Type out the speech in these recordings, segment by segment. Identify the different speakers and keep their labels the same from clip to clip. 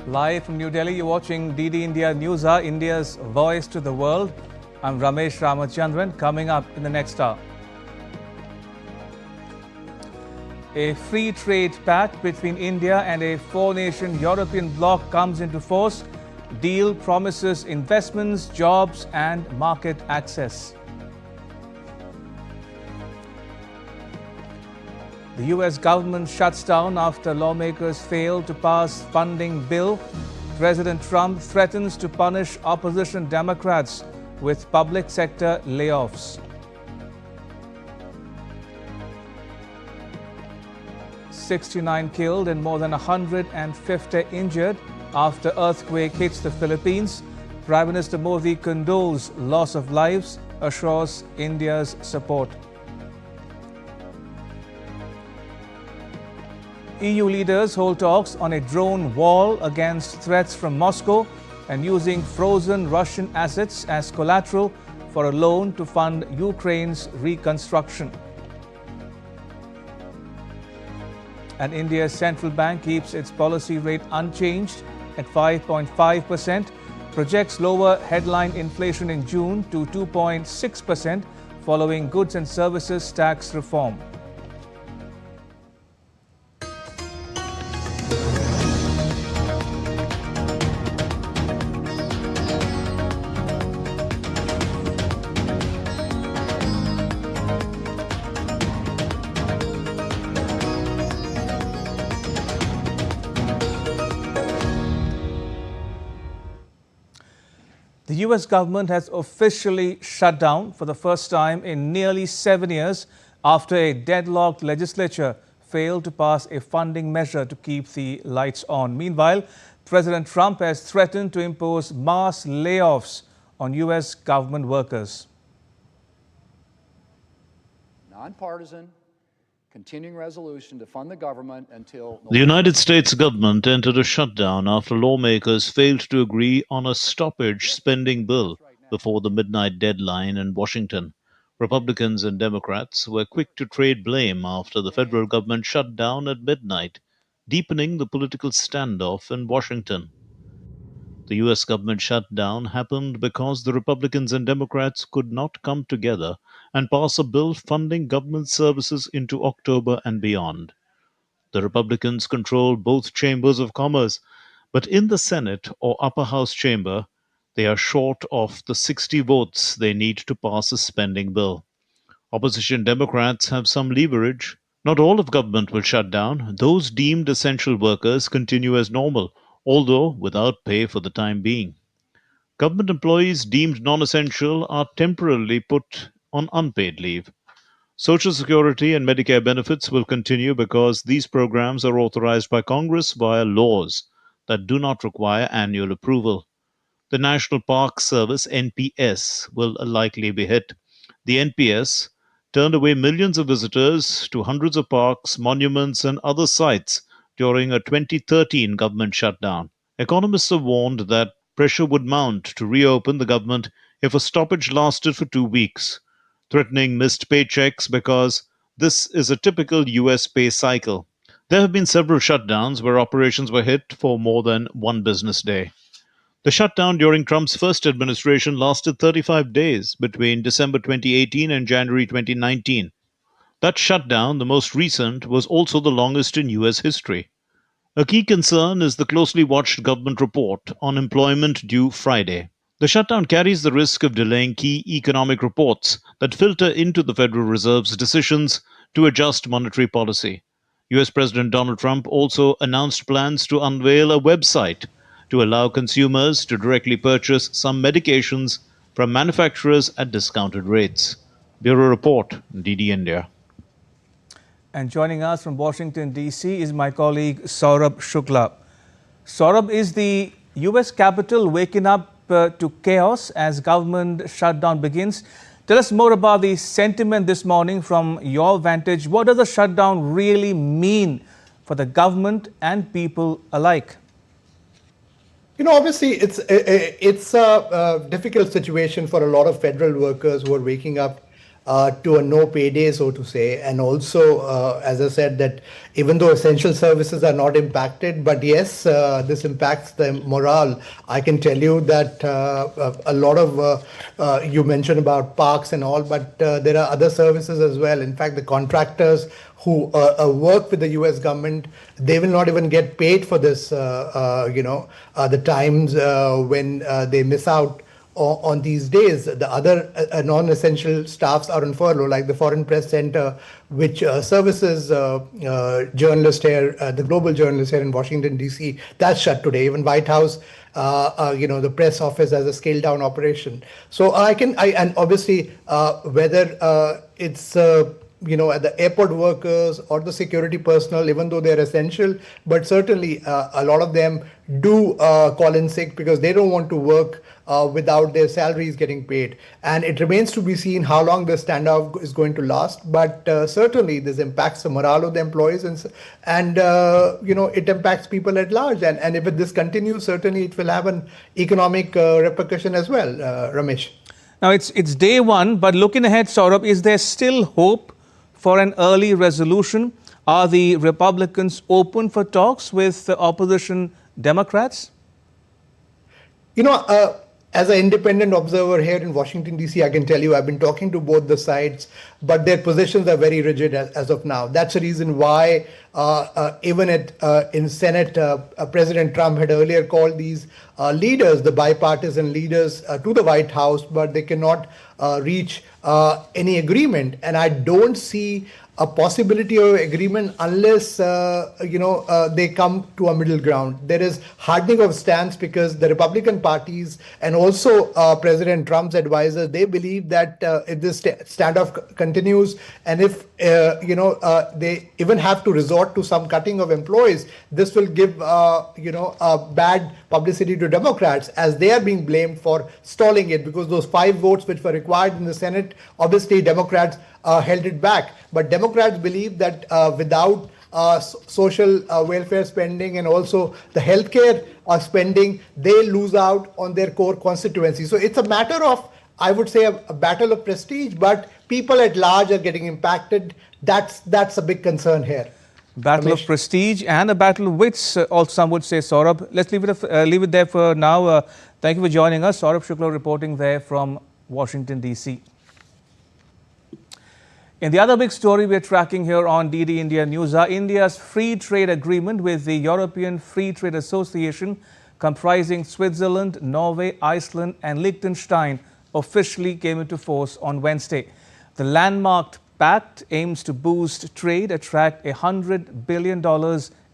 Speaker 1: Live from New Delhi, you're watching DD India NewsHour, India's voice to the world. I'm Ramesh Ramachandran. Coming up in the next hour, a free trade pact between India and a four-nation European bloc comes into force. Deal promises investments, jobs and market access. The US government shuts down after lawmakers fail to pass funding bill. President Trump threatens to punish opposition Democrats with public sector layoffs. "69 killed and more than 150 injured after earthquake hits the Philippines. Prime Minister Modi condoles loss of lives, assures India's support. EU leaders hold talks on a drone wall against threats from Moscow and using frozen Russian assets as collateral for a loan to fund Ukraine's reconstruction. And India's central bank keeps its policy rate unchanged at 5.5%, projects lower headline inflation in June to 2.6% following goods and services tax reform. The US government has officially shut down for the first time in nearly 7 years after a deadlocked legislature failed to pass a funding measure to keep the lights on. Meanwhile, President Trump has threatened to impose mass layoffs on US government workers.
Speaker 2: Nonpartisan, continuing resolution to fund the government until...
Speaker 3: The United States government entered a shutdown after lawmakers failed to agree on a stoppage spending bill before the midnight deadline in Washington. Republicans and Democrats were quick to trade blame after the federal government shut down at midnight, deepening the political standoff in Washington. The U.S. government shutdown happened because the Republicans and Democrats could not come together and pass a bill funding government services into October and beyond. The Republicans control both chambers of commerce, but in the Senate or upper house chamber, they are short of the 60 votes they need to pass a spending bill. Opposition Democrats have some leverage. Not all of government will shut down. Those deemed essential workers continue as normal, although without pay for the time being. Government employees deemed non-essential are temporarily put on unpaid leave. Social Security and Medicare benefits will continue because these programs are authorized by Congress via laws that do not require annual approval. The National Park Service, NPS, will likely be hit. The NPS turned away millions of visitors to hundreds of parks, monuments, and other sites during a 2013 government shutdown. Economists have warned that pressure would mount to reopen the government if a stoppage lasted for 2 weeks, threatening missed paychecks because this is a typical US pay cycle. There have been several shutdowns where operations were hit for more than one business day. The shutdown during Trump's first administration lasted 35 days between December 2018 and January 2019. That shutdown, the most recent, was also the longest in US history. A key concern is the closely watched government report on employment due Friday. The shutdown carries the risk of delaying key economic reports that filter into the Federal Reserve's decisions to adjust monetary policy. US President Donald Trump also announced plans to unveil a website to allow consumers to directly purchase some medications from manufacturers at discounted rates. Bureau Report, DD India.
Speaker 1: And joining us from Washington, D.C. is my colleague Saurabh Shukla. Saurabh, is the U.S. Capitol waking up to chaos as government shutdown begins? Tell us more about the sentiment this morning from your vantage. What does the shutdown really mean for the government and people alike?
Speaker 4: You know, obviously, it's a difficult situation for a lot of federal workers who are waking up to a no payday, so to say. And also, as I said, that even though essential services are not impacted, but yes, this impacts the morale. I can tell you that a lot of, you mentioned about parks and all, but there are other services as well. In fact, the contractors who work with the US government, they will not even get paid for this, the times when they miss out on these days. The other non-essential staffs are on furlough, like the Foreign Press Center, which services journalists here, the global journalists here in Washington, D.C. That's shut today. Even White House, the press office has a scaled down operation. So and obviously whether it's at the airport workers or the security personnel, even though they're essential, but certainly a lot of them do call in sick because they don't want to work without their salaries getting paid. And it remains to be seen how long the standoff is going to last. But certainly this impacts the morale of the employees and it impacts people at large. And if this continues, certainly it will have an economic repercussion as well, Ramesh.
Speaker 1: Now, it's day one, but looking ahead, Saurabh, is there still hope for an early resolution? Are the Republicans open for talks with the opposition Democrats?
Speaker 4: As an independent observer here in Washington, D.C., I can tell you I've been talking to both the sides, but their positions are very rigid as of now. That's the reason why even in Senate, President Trump had earlier called these leaders, the bipartisan leaders, to the White House, but they cannot reach any agreement. And I don't see a possibility of agreement unless they come to a middle ground. There is hardening of stance because the Republican parties and also President Trump's advisors, they believe that if this standoff continues and if they even have to resort to some cutting of employees, this will give bad publicity to Democrats as they are being blamed for stalling it, because those 5 votes which were required in the Senate, obviously Democrats held it back. But Democrats believe that without social welfare spending and also the healthcare spending, they lose out on their core constituency. So it's a matter of, I would say, a battle of prestige, but people at large are getting impacted. That's a big concern here.
Speaker 1: Battle of prestige and a battle of wits, also some would say, Saurabh. Let's leave it there for now. Thank you for joining us. Saurabh Shukla reporting there from Washington, D.C. In the other big story we're tracking here on DD India NewsHour, India's free trade agreement with the European Free Trade Association, comprising Switzerland, Norway, Iceland and Liechtenstein, officially came into force on Wednesday. The landmarked pact aims to boost trade, attract $100 billion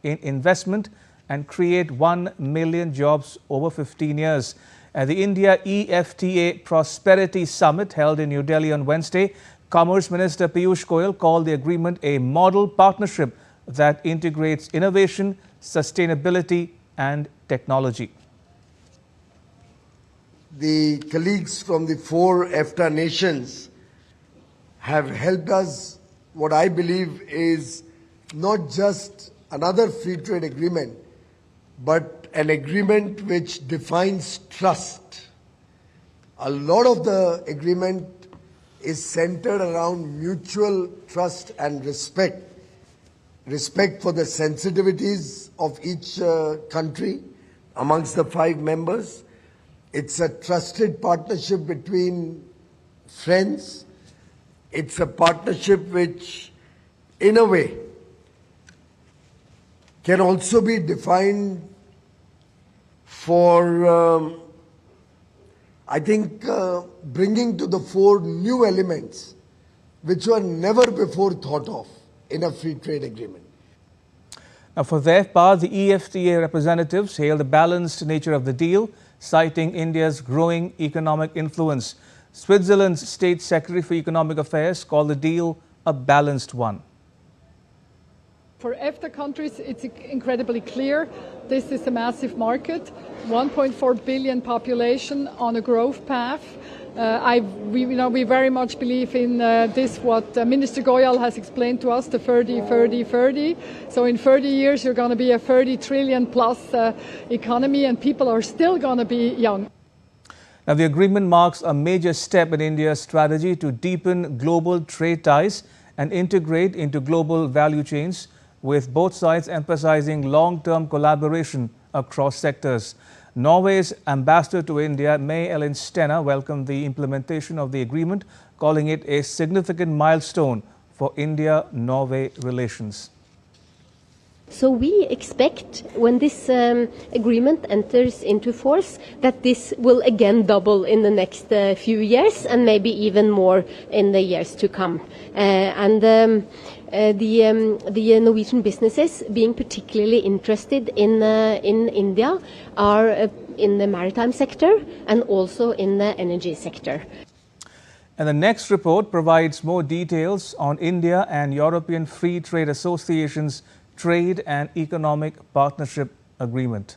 Speaker 1: in investment and create 1 million jobs over 15 years. At the India-EFTA Prosperity Summit held in New Delhi on Wednesday, Commerce Minister Piyush Goyal called the agreement a model partnership that integrates innovation, sustainability and technology.
Speaker 5: The colleagues from the 4 EFTA nations have helped us, what I believe is not just another free trade agreement, but an agreement which defines trust. A lot of the agreement is centered around mutual trust and respect. Respect for the sensitivities of each country amongst the 5 members. It's a trusted partnership between friends. It's a partnership which, in a way, can also be defined for I think bringing to the fore new elements which were never before thought of in a free trade agreement.
Speaker 1: Now, for their part, the EFTA representatives hailed the balanced nature of the deal, citing India's growing economic influence. Switzerland's State Secretary for Economic Affairs called the deal a balanced one.
Speaker 6: For EFTA countries, it's incredibly clear. This is a massive market, 1.4 billion population on a growth path. We very much believe in what Minister Goyal has explained to us, the 30-30-30. So in 30 years, you're going to be a 30 trillion plus economy and people are still going to be young.
Speaker 1: Now, the agreement marks a major step in India's strategy to deepen global trade ties and integrate into global value chains, with both sides emphasizing long-term collaboration across sectors. Norway's ambassador to India, May Ellen Stena, welcomed the implementation of the agreement, calling it a significant milestone for India-Norway relations.
Speaker 7: So we expect, when this agreement enters into force, that this will again double in the next few years, and maybe even more in the years to come. The Norwegian businesses, being particularly interested in India, are in the maritime sector and also in the energy sector.
Speaker 1: And the next report provides more details on India and European Free Trade Association's Trade and Economic Partnership Agreement.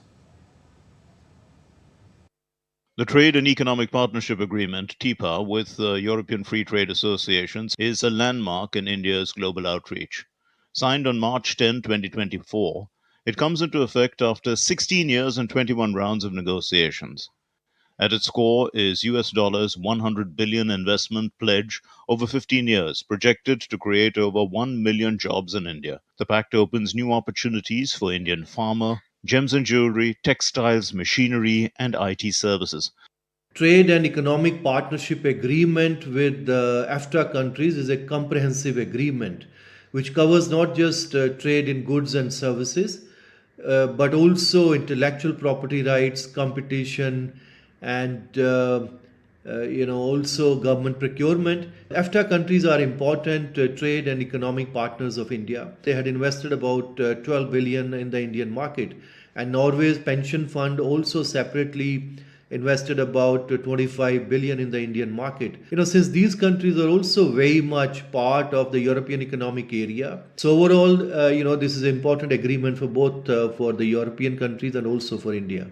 Speaker 3: The Trade and Economic Partnership Agreement, TIPA, with the European Free Trade Associations is a landmark in India's global outreach. Signed on March 10, 2024, it comes into effect after 16 years and 21 rounds of negotiations. At its core is US $100 billion investment pledge over 15 years, projected to create over 1 million jobs in India. The pact opens new opportunities for Indian pharma, gems and jewelry, textiles, machinery, and IT services.
Speaker 8: Trade and Economic Partnership Agreement with the EFTA countries is a comprehensive agreement which covers not just trade in goods and services, but also intellectual property rights, competition, and also government procurement. EFTA countries are important trade and economic partners of India. They had invested about 12 billion in the Indian market, and Norway's pension fund also separately invested about 25 billion in the Indian market. Since these countries are also very much part of the European economic area, so overall, this is an important agreement for both for the European countries and also for India.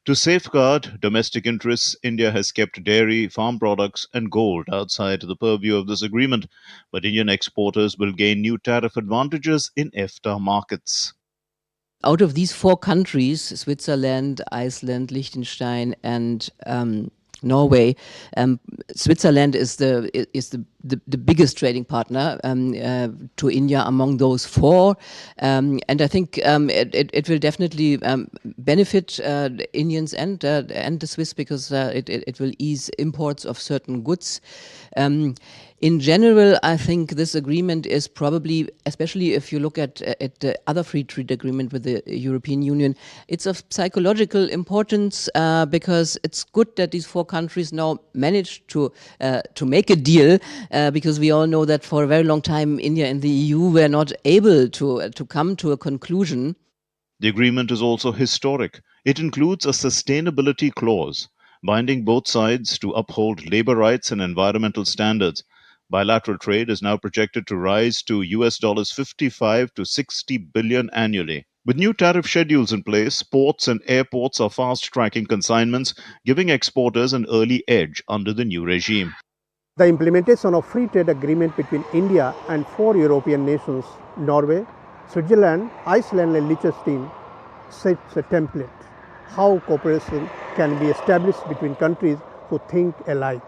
Speaker 3: To safeguard domestic interests, India has kept dairy, farm products, and gold outside the purview of this agreement, but Indian exporters will gain new tariff advantages in EFTA markets.
Speaker 9: Out of these four countries, Switzerland, Iceland, Liechtenstein, and Norway, Switzerland is the biggest trading partner to India among those four, and I think it will definitely benefit Indians and the Swiss, because it will ease imports of certain goods. In general, I think this agreement is probably, especially if you look at the other free trade agreement with the European Union, it's of psychological importance because it's good that these four countries now managed to make a deal, because we all know that for a very long time India and the EU were not able to come to a conclusion.
Speaker 3: The agreement is also historic. It includes a sustainability clause, binding both sides to uphold labor rights and environmental standards. Bilateral trade is now projected to rise to US $55 to 60 billion annually. With new tariff schedules in place, ports and airports are fast-tracking consignments, giving exporters an early edge under the new regime.
Speaker 10: The implementation of free trade agreement between India and four European nations, Norway, Switzerland, Iceland and Liechtenstein, sets a template how cooperation can be established between countries who think alike,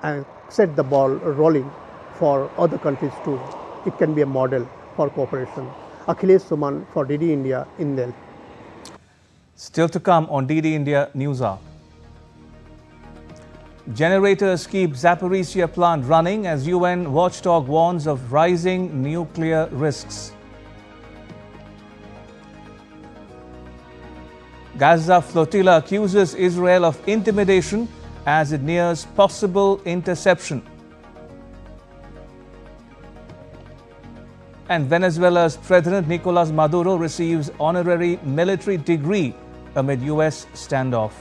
Speaker 10: and set the ball rolling for other countries too. It can be a model for cooperation. Akhilesh Suman for DD India in Delhi.
Speaker 1: Still to come on DD India NewsHour. Generators keep Zaporizhzhia plant running as UN watchdog warns of rising nuclear risks. Gaza flotilla accuses Israel of intimidation as it nears possible interception. And Venezuela's President Nicolas Maduro receives honorary military degree amid US standoff.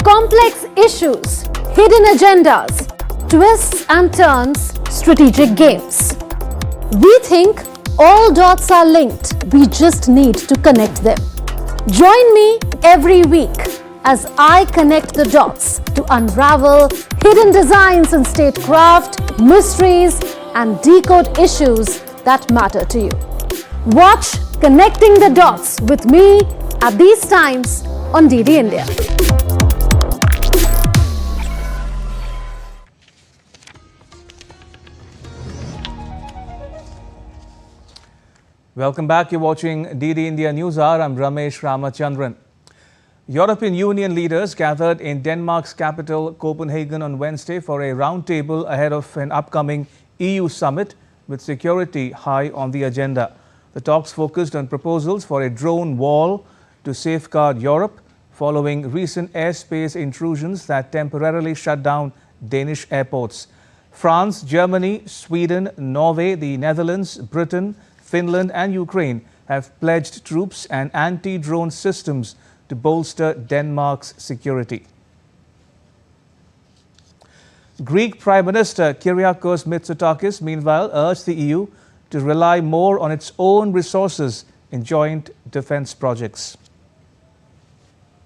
Speaker 11: Complex issues, hidden agendas, twists and turns, strategic games. We think all dots are linked. We just need to connect them. Join me every week as I connect the dots to unravel hidden designs in statecraft, mysteries, and decode issues that matter to you. Watch Connecting the Dots with me at these times on DD India.
Speaker 1: Welcome back. You're watching DD India NewsHour. I'm Ramesh Ramachandran. European Union leaders gathered in Denmark's capital, Copenhagen, on Wednesday for a roundtable ahead of an upcoming EU summit with security high on the agenda. The talks focused on proposals for a drone wall to safeguard Europe following recent airspace intrusions that temporarily shut down Danish airports. France, Germany, Sweden, Norway, the Netherlands, Britain, Finland and Ukraine have pledged troops and anti-drone systems to bolster Denmark's security. Greek Prime Minister Kyriakos Mitsotakis, meanwhile, urged the EU to rely more on its own resources in joint defense projects.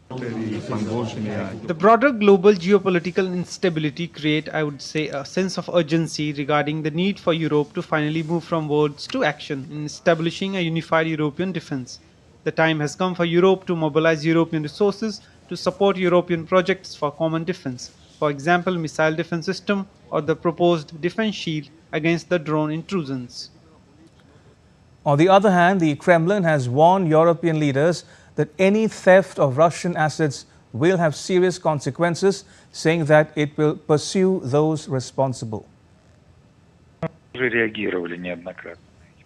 Speaker 12: The broader global geopolitical instability create, I would say, a sense of urgency regarding the need for Europe to finally move from words to action in establishing a unified European defense. The time has come for Europe to mobilize European resources to support European projects for common defense. For example, missile defense system or the proposed defense shield against the drone intrusions.
Speaker 1: On the other hand, the Kremlin has warned European leaders that any theft of Russian assets will have serious consequences, saying that it will pursue those responsible.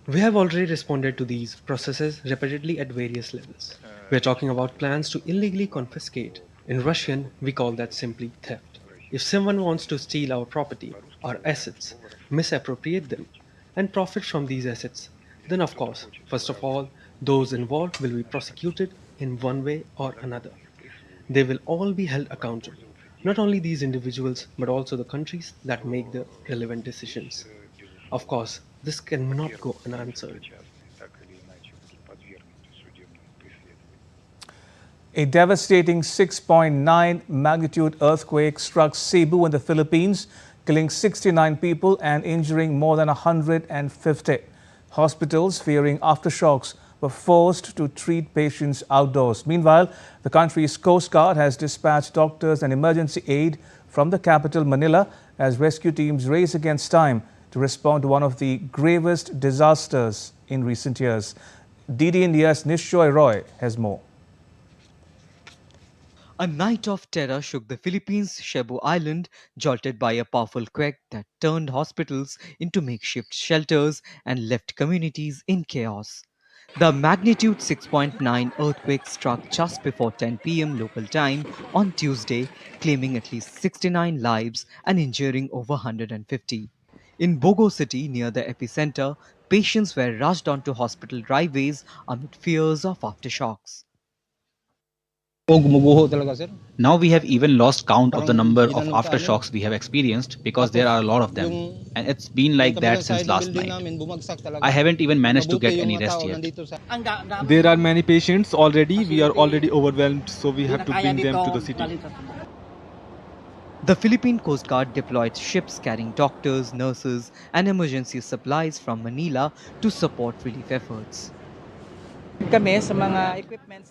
Speaker 13: We have already responded to these processes repeatedly at various levels. We are talking about plans to illegally confiscate. In Russian, we call that simply theft. If someone wants to steal our property, our assets, misappropriate them, and profit from these assets, then of course, first of all, those involved will be prosecuted in one way or another. They will all be held accountable. Not only these individuals, but also the countries that make the relevant decisions. Of course, this cannot go unanswered.
Speaker 1: A devastating 6.9 magnitude earthquake struck Cebu in the Philippines, killing 69 people and injuring more than 150. Hospitals, fearing aftershocks, were forced to treat patients outdoors. Meanwhile, the country's Coast Guard has dispatched doctors and emergency aid from the capital, Manila, as rescue teams race against time to respond to one of the gravest disasters in recent years. DD India's Nishchoy Roy has more.
Speaker 14: A night of terror shook the Philippines' Cebu Island, jolted by a powerful quake that turned hospitals into makeshift shelters and left communities in chaos. The magnitude 6.9 earthquake struck just before 10 p.m. local time on Tuesday, claiming at least 69 lives and injuring over 150. In Bogo City, near the epicenter, patients were rushed onto hospital driveways amid fears of aftershocks.
Speaker 15: Now we have even lost count of the number of aftershocks we have experienced because there are a lot of them. And it's been like that since last night. I haven't even managed to get any rest yet.
Speaker 16: There are many patients already. We are already overwhelmed, so we have to bring them to the city.
Speaker 14: The Philippine Coast Guard deployed ships carrying doctors, nurses and emergency supplies from Manila to support relief efforts.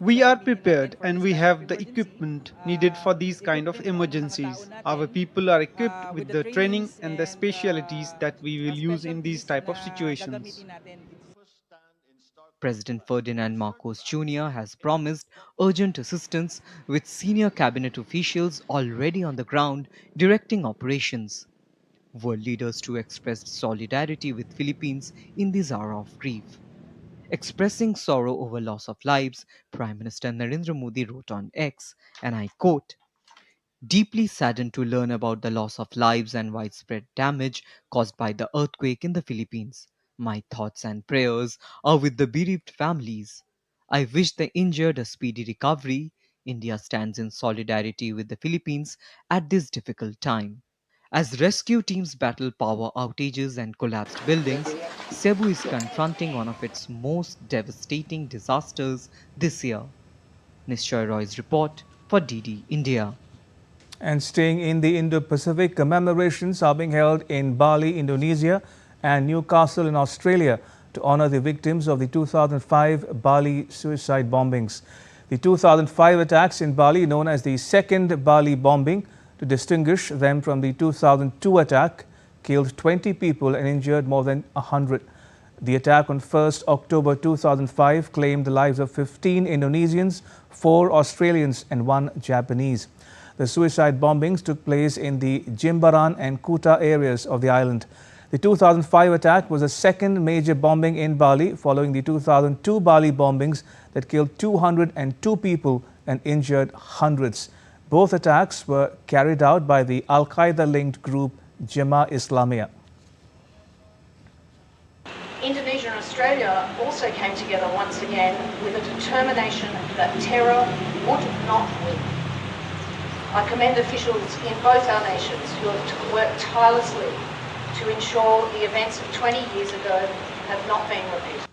Speaker 12: We are prepared and we have the equipment needed for these kind of emergencies. Our people are equipped with the training and the specialities that we will use in these type of situations.
Speaker 14: President Ferdinand Marcos Jr. has promised urgent assistance with senior cabinet officials already on the ground directing operations. World leaders too expressed solidarity with Philippines in this hour of grief. Expressing sorrow over loss of lives, Prime Minister Narendra Modi wrote on X, and I quote, "Deeply saddened to learn about the loss of lives and widespread damage caused by the earthquake in the Philippines. My thoughts and prayers are with the bereaved families. I wish the injured a speedy recovery. India stands in solidarity with the Philippines at this difficult time." As rescue teams battle power outages and collapsed buildings, Cebu is confronting one of its most devastating disasters this year. Nishchoy Roy's report for DD India.
Speaker 1: And staying in the Indo-Pacific, commemorations are being held in Bali, Indonesia, and Newcastle in Australia to honour the victims of the 2005 Bali suicide bombings. The 2005 attacks in Bali, known as the second Bali bombing, to distinguish them from the 2002 attack, killed 20 people and injured more than 100. The attack on 1st October 2005 claimed the lives of 15 Indonesians, 4 Australians and 1 Japanese. The suicide bombings took place in the Jimbaran and Kuta areas of the island. The 2005 attack was the second major bombing in Bali following the 2002 Bali bombings that killed 202 people and injured hundreds. Both attacks were carried out by the Al-Qaeda-linked group Jemaah Islamiyah.
Speaker 17: Indonesia and Australia also came together once again with a determination that terror would not win. I commend officials in both our nations who have worked tirelessly to ensure the events of 20 years ago have not been repeated.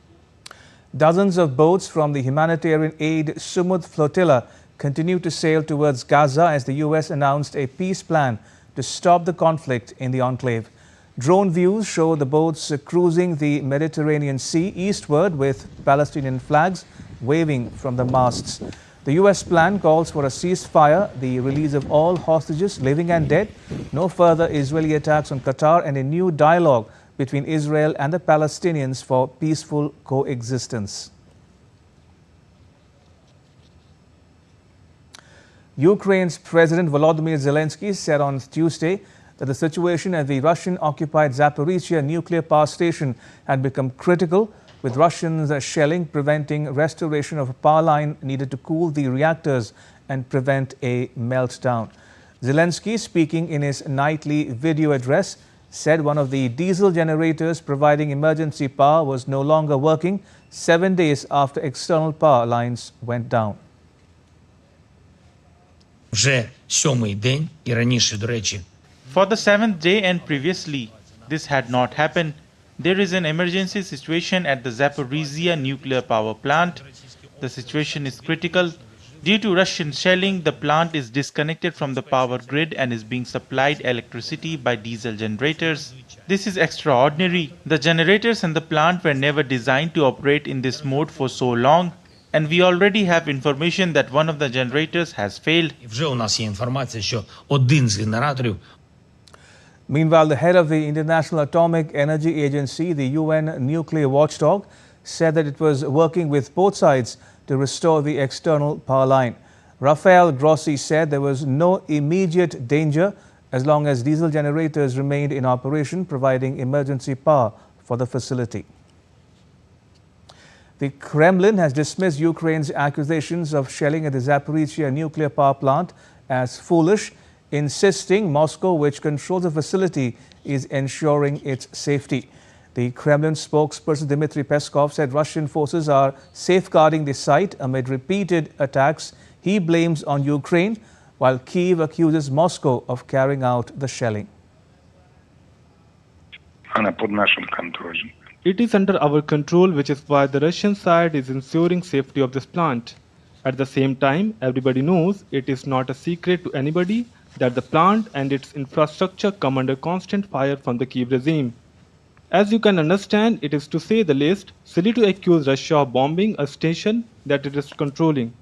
Speaker 1: Dozens of boats from the humanitarian aid Sumud flotilla continue to sail towards Gaza as the US announced a peace plan to stop the conflict in the enclave. Drone views show the boats cruising the Mediterranean Sea eastward with Palestinian flags waving from the masts. The US plan calls for a ceasefire, the release of all hostages, living and dead, no further Israeli attacks on Qatar, and a new dialogue between Israel and the Palestinians for peaceful coexistence. Ukraine's President Volodymyr Zelensky said on Tuesday that the situation at the Russian-occupied Zaporizhia nuclear power station had become critical, with Russians shelling preventing restoration of a power line needed to cool the reactors and prevent a meltdown. Zelensky, speaking in his nightly video address, said one of the diesel generators providing emergency power was no longer working 7 days after external power lines went down.
Speaker 18: For the 7th day and previously, this had not happened. There is an emergency situation at the Zaporizhia nuclear power plant. The situation is critical. Due to Russian shelling, the plant is disconnected from the power grid and is being supplied electricity by diesel generators. This is extraordinary. The generators and the plant were never designed to operate in this mode for so long, and we already have information that one of the generators has failed.
Speaker 1: Meanwhile, the head of the International Atomic Energy Agency, the UN nuclear watchdog, said that it was working with both sides to restore the external power line. Rafael Grossi said there was no immediate danger as long as diesel generators remained in operation, providing emergency power for the facility. The Kremlin has dismissed Ukraine's accusations of shelling at the Zaporizhia nuclear power plant as foolish, insisting Moscow, which controls the facility, is ensuring its safety. The Kremlin spokesperson Dmitry Peskov said Russian forces are safeguarding the site amid repeated attacks he blames on Ukraine, while Kyiv accuses Moscow of carrying out the shelling.
Speaker 16: It is under our control, which is why the Russian side is ensuring safety of this plant. At the same time, everybody knows it is not a secret to anybody that the plant and its infrastructure come under constant fire from the Kyiv regime. As you can understand, it is to say the least silly to accuse Russia of bombing a station that it is controlling.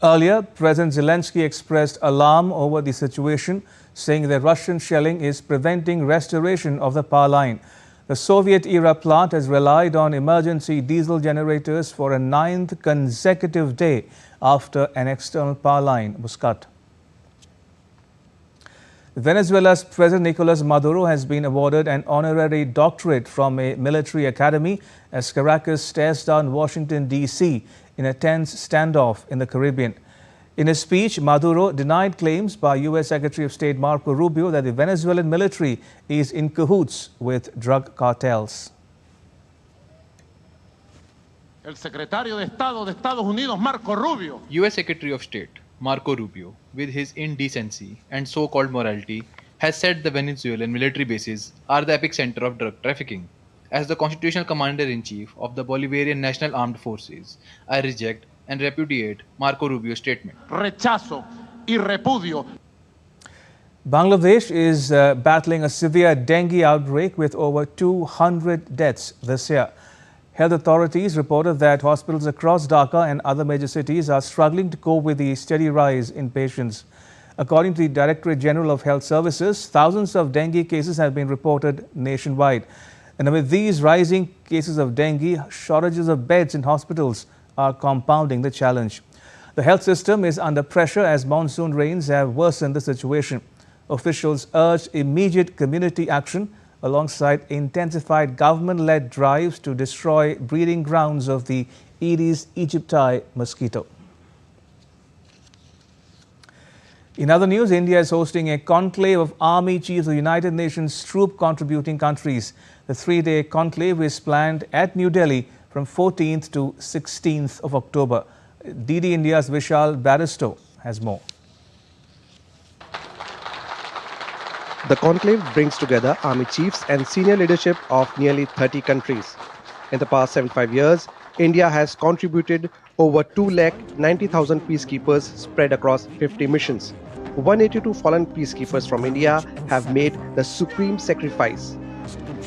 Speaker 1: Earlier, President Zelensky expressed alarm over the situation, saying that Russian shelling is preventing restoration of the power line. The Soviet-era plant has relied on emergency diesel generators for a 9th consecutive day after an external power line was cut. Venezuela's President Nicolas Maduro has been awarded an honorary doctorate from a military academy as Caracas stares down Washington, D.C. in a tense standoff in the Caribbean. In a speech, Maduro denied claims by U.S. Secretary of State Marco Rubio that the Venezuelan military is in cahoots with drug cartels.
Speaker 19: El secretario de Estado de Estados Unidos, Marco Rubio.
Speaker 20: U.S. Secretary of State Marco Rubio, with his indecency and so-called morality, has said the Venezuelan military bases are the epicenter of drug trafficking. As the constitutional commander-in-chief of the Bolivarian National Armed Forces, I reject and repudiate Marco Rubio's statement.
Speaker 19: Rechazo y repudio.
Speaker 1: Bangladesh is battling a severe dengue outbreak with over 200 deaths this year. Health authorities reported that hospitals across Dhaka and other major cities are struggling to cope with the steady rise in patients. According to the Directorate General of Health Services, thousands of dengue cases have been reported nationwide. And amid these rising cases of dengue, shortages of beds in hospitals are compounding the challenge. The health system is under pressure as monsoon rains have worsened the situation. Officials urged immediate community action alongside intensified government-led drives to destroy breeding grounds of the Aedes aegypti mosquito. In other news, India is hosting a conclave of army chiefs of the United Nations troop contributing countries. The three-day conclave is planned at New Delhi from 14th to 16th of October. DD India's Vishal Baristo has more.
Speaker 21: The conclave brings together army chiefs and senior leadership of nearly 30 countries. In the past 75 years, India has contributed over 290,000 peacekeepers spread across 50 missions. 182 fallen peacekeepers from India have made the supreme sacrifice.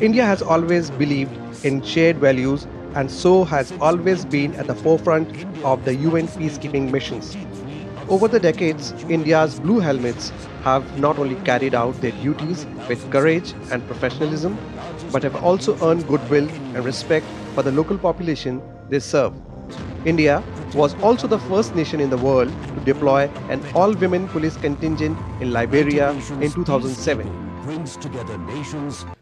Speaker 21: India has always believed in shared values and so has always been at the forefront of the UN peacekeeping missions. Over the decades, India's blue helmets have not only carried out their duties with courage and professionalism, but have also earned goodwill and respect for the local population they serve. India was also the first nation in the world to deploy an all-women police contingent in Liberia in 2007.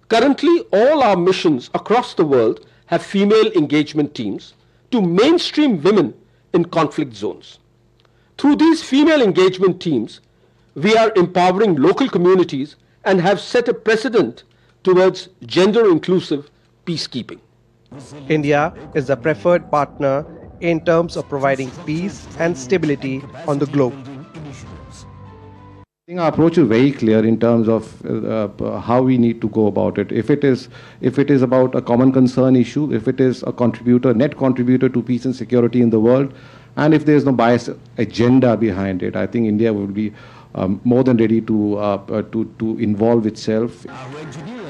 Speaker 22: Currently, all our missions across the world have female engagement teams to mainstream women in conflict zones. Through these female engagement teams, we are empowering local communities and have set a precedent towards gender-inclusive peacekeeping.
Speaker 21: India is the preferred partner in terms of providing peace and stability on the globe.
Speaker 23: I think our approach is very clear in terms of how we need to go about it. If it is about a common concern issue, if it is a net contributor to peace and security in the world, and if there is no bias agenda behind it, I think India will be more than ready to involve itself.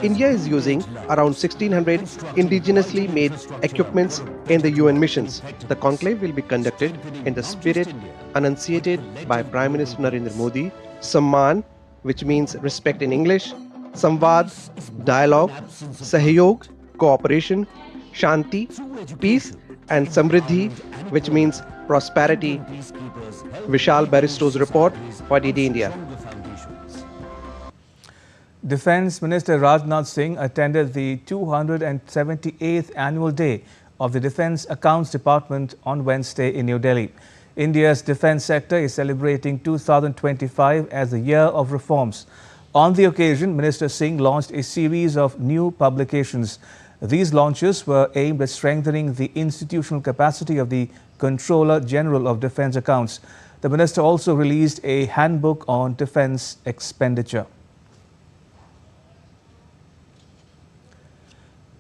Speaker 21: India is using around 1,600 indigenously made equipments in the UN missions. The conclave will be conducted in the spirit enunciated by Prime Minister Narendra Modi: Samman, which means respect in English; Samvad, dialogue; Sahyog, cooperation; Shanti, peace; and Samriddhi, which means prosperity. Vishal Baristo's report for DD India.
Speaker 1: Defence Minister Rajnath Singh attended the 278th annual day of the Defence Accounts Department on Wednesday in New Delhi. India's defence sector is celebrating 2025 as the year of reforms. On the occasion, Minister Singh launched a series of new publications. These launches were aimed at strengthening the institutional capacity of the Controller General of Defence Accounts. The minister also released a handbook on defence expenditure.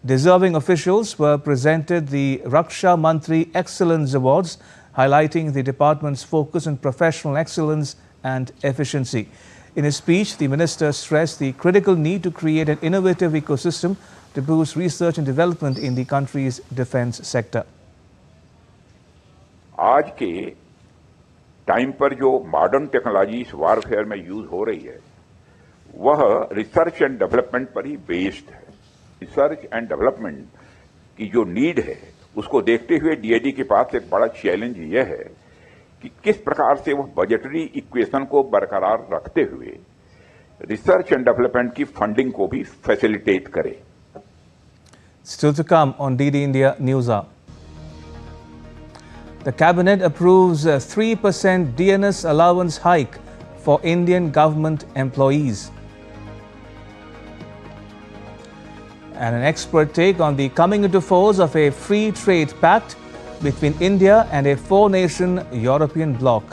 Speaker 1: Deserving officials were presented the Raksha Mantri Excellence Awards, highlighting the department's focus on professional excellence and efficiency. In his speech, the minister stressed the critical need to create an innovative ecosystem to boost research and development in the country's defence sector.
Speaker 24: आज के time पर जो modern technology इस warfare में use हो रही है वह रिसर्च एंड डेवलपमेंट पर ही बेस्ड है। रिसर्च एंड डेवलपमेंट की जो नीड है उसको देखते हुए डीआईडी के पास एक बड़ा चैलेंज यह है कि किस प्रकार से वह बजटरी इक्वेशन को बरकरार रखते हुए रिसर्च एंड डेवलपमेंट की फंडिंग को भी फैसिलिटेट करे।
Speaker 1: Still to come on DD India NewsHour. The Cabinet approves a 3% DNS allowance hike for Indian government employees. And an expert take on the coming into force of a free trade pact between India and a four-nation European bloc.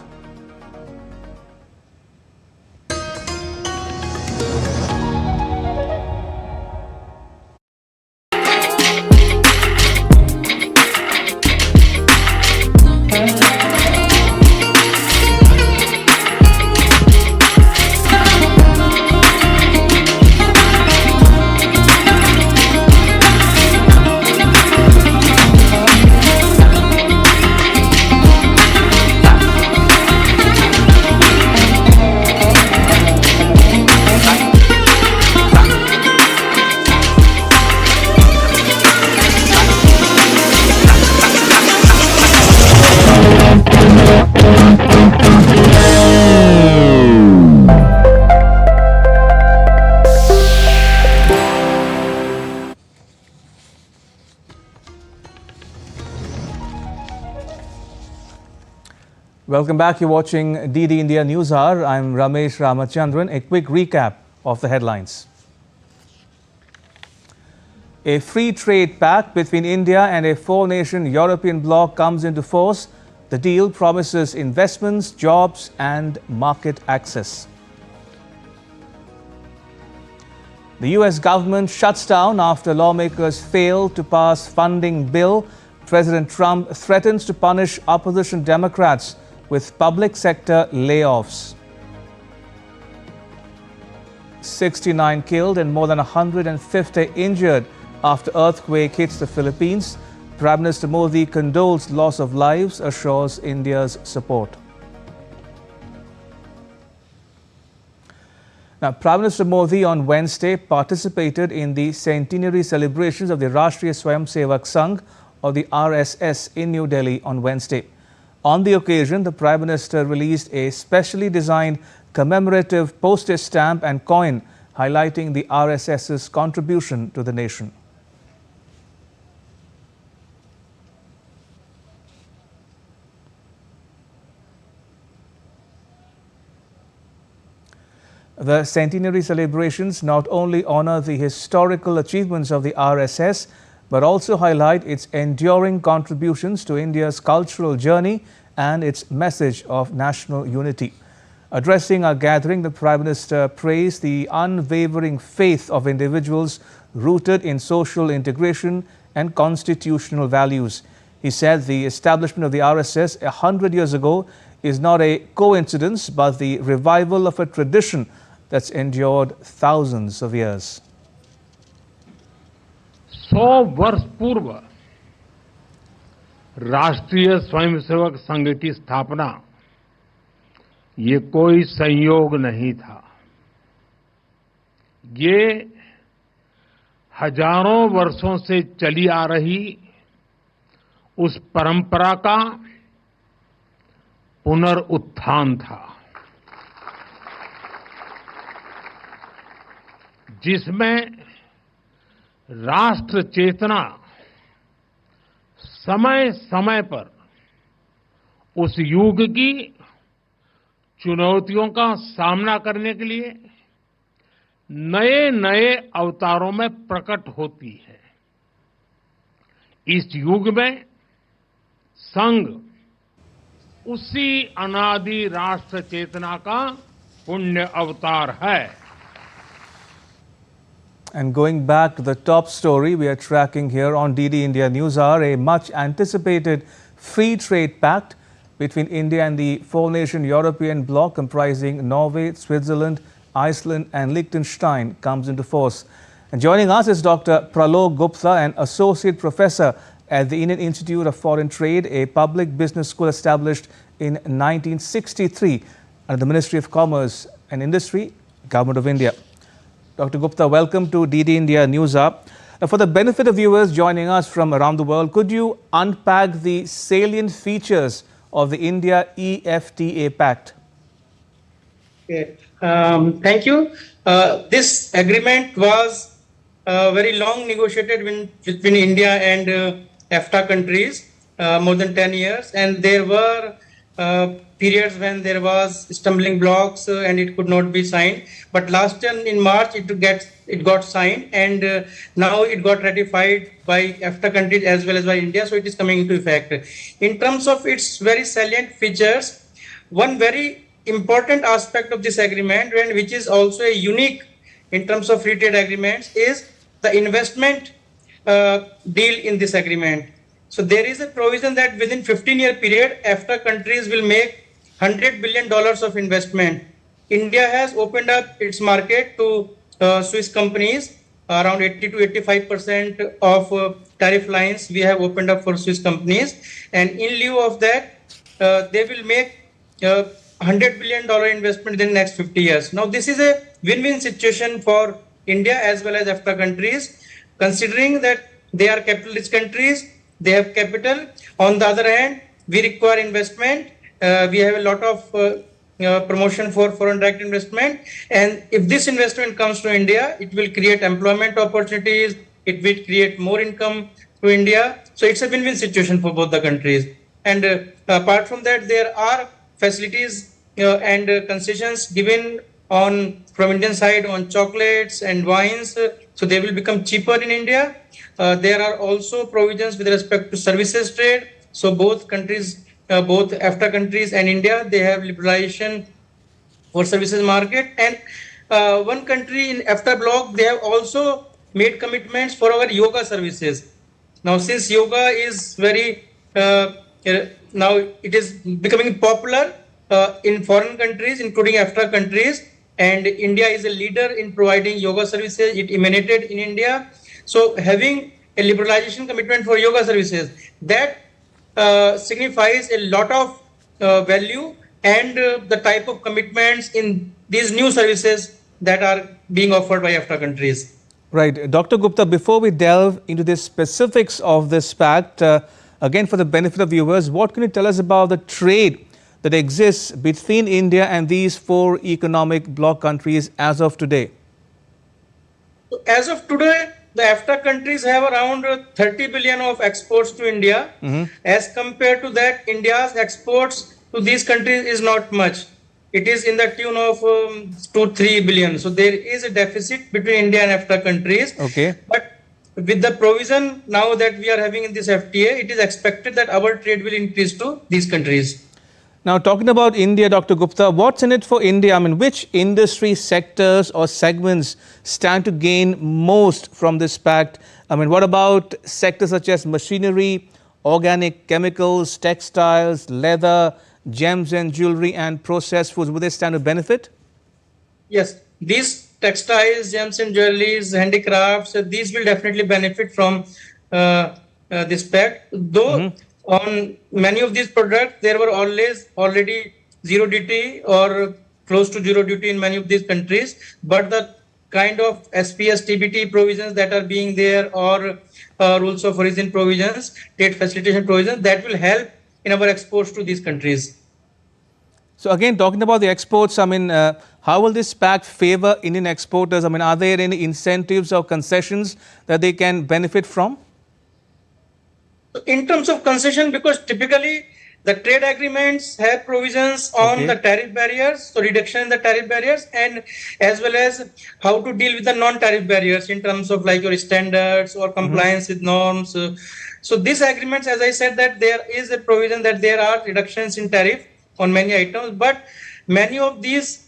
Speaker 1: Welcome back. You're watching DD India NewsHour. I'm Ramesh Ramachandran. A quick recap of the headlines. A free trade pact between India and a four-nation European bloc comes into force. The deal promises investments, jobs and market access. The US government shuts down after lawmakers failed to pass funding bill. President Trump threatens to punish opposition Democrats with public sector layoffs. 69 killed and more than 150 injured after earthquake hits the Philippines. Prime Minister Modi condoles loss of lives, assures India's support. Now, Prime Minister Modi on Wednesday participated in the centenary celebrations of the Rashtriya Swayamsevak Sangh, or the RSS, in New Delhi on Wednesday. On the occasion, the Prime Minister released a specially designed commemorative postage stamp and coin highlighting the RSS's contribution to the nation. The centenary celebrations not only honor the historical achievements of the RSS, but also highlight its enduring contributions to India's cultural journey and its message of national unity. Addressing our gathering, the Prime Minister praised the unwavering faith of individuals rooted in social integration and constitutional values. He said the establishment of the RSS 100 years ago is not a coincidence, but the revival of a tradition that's endured thousands of years.
Speaker 2: 100 वर्ष पूर्व राष्ट्रीय स्वयंसेवक संघ की स्थापना ये कोई संयोग नहीं था। ये हजारों वर्षों से चली आ रही उस परंपरा का पुनरुत्थान था, जिसमें राष्ट्र चेतना समय समय पर उस युग की चुनौतियों का सामना करने के लिए नए नए अवतारों में प्रकट होती है। इस युग में संघ उसी अनादि राष्ट्र चेतना का पुण्य अवतार है।
Speaker 1: And going back to the top story we are tracking here on DD India NewsHour, a much anticipated free trade pact between India and the four-nation European bloc comprising Norway, Switzerland, Iceland and Liechtenstein comes into force. And joining us is Dr. Pralok Gupta, an associate professor at the Indian Institute of Foreign Trade, a public business school established in 1963 under the Ministry of Commerce and Industry, Government of India. Dr. Gupta, welcome to DD India NewsHour. For the benefit of viewers joining us from around the world, could you unpack the salient features of the India-EFTA pact?
Speaker 4: Okay. Thank you. This agreement was very long negotiated between India and EFTA countries, more than 10 years, and there were periods when there was stumbling blocks and it could not be signed. But last year in March it got signed, and now it got ratified by EFTA countries as well as by India, so it is coming into effect. In terms of its very salient features, one very important aspect of this agreement, and which is also a unique in terms of free trade agreements, is the investment deal in this agreement. So there is a provision that within 15-year period, EFTA countries will make $100 billion of investment. India has opened up its market to Swiss companies. Around 80 to 85% of tariff lines we have opened up for Swiss companies. And in lieu of that, they will make $100 billion investment in the next 50 years. Now, this is a win-win situation for India as well as EFTA countries, considering that they are capitalist countries, they have capital. On the other hand, we require investment. We have a lot of promotion for foreign direct investment. And if this investment comes to India, it will create employment opportunities, it will create more income to India. So it's a win-win situation for both the countries. And apart from that, there are facilities and concessions given from Indian side on chocolates and wines, so they will become cheaper in India. There are also provisions with respect to services trade. So both countries, both EFTA countries and India, they have liberalization for services market. And one country in EFTA bloc, they have also made commitments for our yoga services. Now, since yoga is now it is becoming popular in foreign countries, including EFTA countries, and India is a leader in providing yoga services. It emanated in India. So having a liberalization commitment for yoga services, that signifies a lot of value and the type of commitments in these new services that are being offered by EFTA countries.
Speaker 1: Right. Dr. Gupta, before we delve into the specifics of this pact, again for the benefit of viewers, what can you tell us about the trade that exists between India and these four economic bloc countries as of today?
Speaker 4: So as of today, the EFTA countries have around 30 billion of exports to India. As compared to that, India's exports to these countries is not much. It is in the tune of 2-3 billion. So there is a deficit between India and EFTA countries.
Speaker 1: Okay.
Speaker 4: But with the provision now that we are having in this FTA, it is expected that our trade will increase to these countries.
Speaker 1: Now, talking about India, Dr. Gupta, what's in it for India? I mean, which industry sectors or segments stand to gain most from this pact? I mean, what about sectors such as machinery, organic chemicals, textiles, leather, gems and jewelry, and processed foods? Will they stand to benefit?
Speaker 4: Yes, these textiles, gems and jewelries, handicrafts, these will definitely benefit from this pact. Though on many of these products, there were already zero duty or close to zero duty in many of these countries. But the kind of SPS, TBT provisions that are being there, or rules of origin provisions, trade facilitation provisions, that will help in our exports to these countries.
Speaker 1: So again, talking about the exports, I mean, how will this pact favor Indian exporters? I mean, are there any incentives or concessions that they can benefit from?
Speaker 4: In terms of concession, because typically the trade agreements have provisions on the tariff barriers, so reduction in the tariff barriers, and as well as how to deal with the non-tariff barriers in terms of like your standards or compliance with norms. So these agreements, as I said, that there is a provision that there are reductions in tariff on many items, but many of these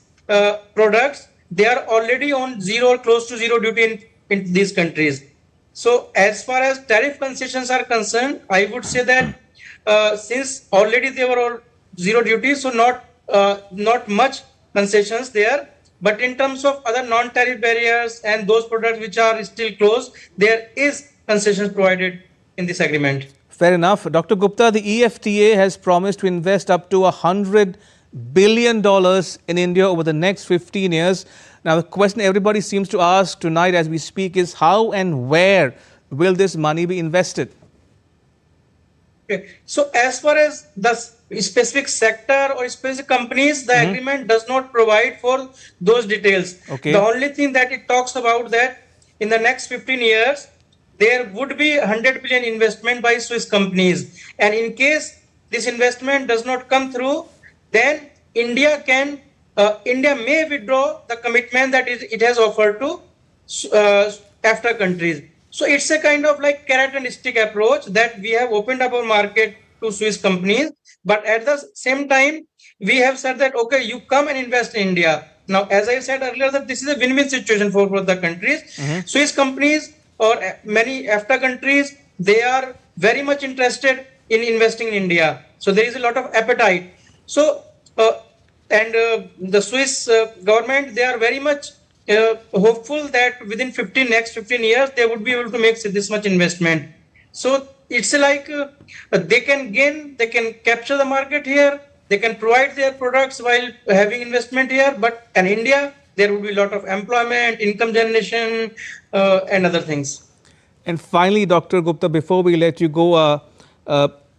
Speaker 4: products, they are already on zero or close to zero duty in these countries. So as far as tariff concessions are concerned, I would say that since already they were all zero duty, so not much concessions there. But in terms of other non-tariff barriers and those products which are still closed, there is concessions provided in this agreement.
Speaker 1: Fair enough. Dr. Gupta, the EFTA has promised to invest up to $100 billion in India over the next 15 years. Now, the question everybody seems to ask tonight as we speak is how and where will this money be invested?
Speaker 4: Okay. So as far as the specific sector or specific companies, the agreement does not provide for those details.
Speaker 1: Okay.
Speaker 4: The only thing that it talks about that in the next 15 years, there would be 100 billion investment by Swiss companies. And in case this investment does not come through, then India may withdraw the commitment that it has offered to EFTA countries. So it's a kind of like carrot and stick approach that we have opened up our market to Swiss companies. But at the same time, we have said that, okay, you come and invest in India. Now, as I said earlier, that this is a win-win situation for both the countries. Swiss companies or many EFTA countries, they are very much interested in investing in India. So there is a lot of appetite. So, the Swiss government, they are very much hopeful that within next 15 years, they would be able to make this much investment. So it's like they can capture the market here, they can provide their products while having investment here, but in India, there would be a lot of employment, income generation, and other things.
Speaker 1: And finally, Dr. Gupta, before we let you go,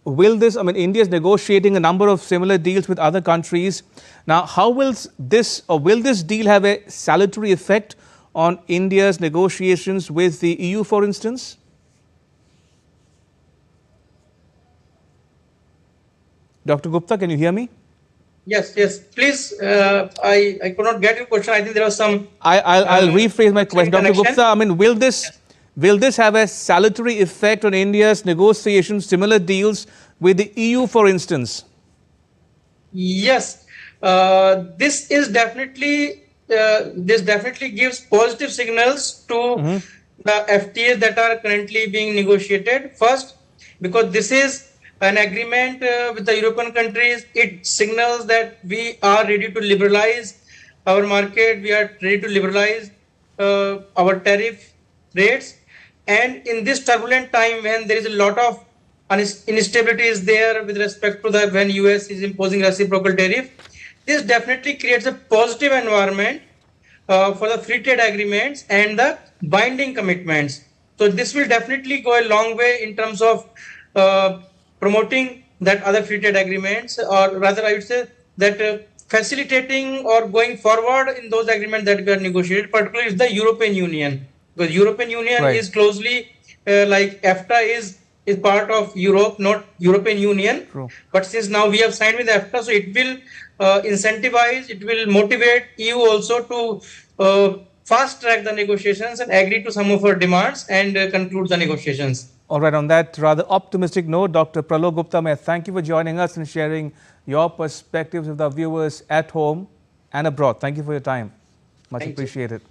Speaker 1: will this, I mean, India is negotiating a number of similar deals with other countries. Now, how will this deal have a salutary effect on India's negotiations with the EU, for instance? Dr. Gupta, can you hear me?
Speaker 4: Yes, yes. Please, I could not get your question. I think there was some.
Speaker 1: I'll rephrase my question, Dr. Gupta. I mean, will this have a salutary effect on India's negotiations, similar deals with the EU, for instance?
Speaker 4: Yes, this definitely gives positive signals to the FTAs that are currently being negotiated. First, because this is an agreement with the European countries, it signals that we are ready to liberalize our market, we are ready to liberalize our tariff rates. And in this turbulent time when there is a lot of instability is there with respect to when US is imposing reciprocal tariff, this definitely creates a positive environment for the free trade agreements and the binding commitments. So this will definitely go a long way in terms of promoting that other free trade agreements, or rather I would say that facilitating or going forward in those agreements that we are negotiated, particularly is the European Union. Because European Union is closely like EFTA is part of Europe, not European Union.
Speaker 1: True.
Speaker 4: But since now we have signed with EFTA, so it will incentivize, it will motivate EU also to fast track the negotiations and agree to some of our demands and conclude the negotiations.
Speaker 1: All right, on that rather optimistic note, Dr. Pralok Gupta, may I thank you for joining us and sharing your perspectives with our viewers at home and abroad. Thank you for your time. Much appreciated.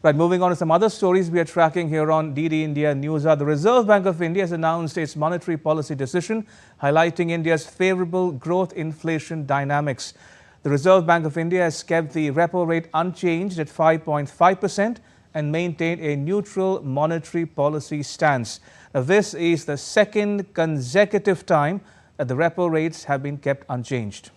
Speaker 1: Right, moving on to some other stories we are tracking here on DD India NewsHour. The Reserve Bank of India has announced its monetary policy decision, highlighting India's favorable growth inflation dynamics. The Reserve Bank of India has kept the repo rate unchanged at 5.5% and maintained a neutral monetary policy stance. Now, this is the second consecutive time that the repo rates have been kept unchanged.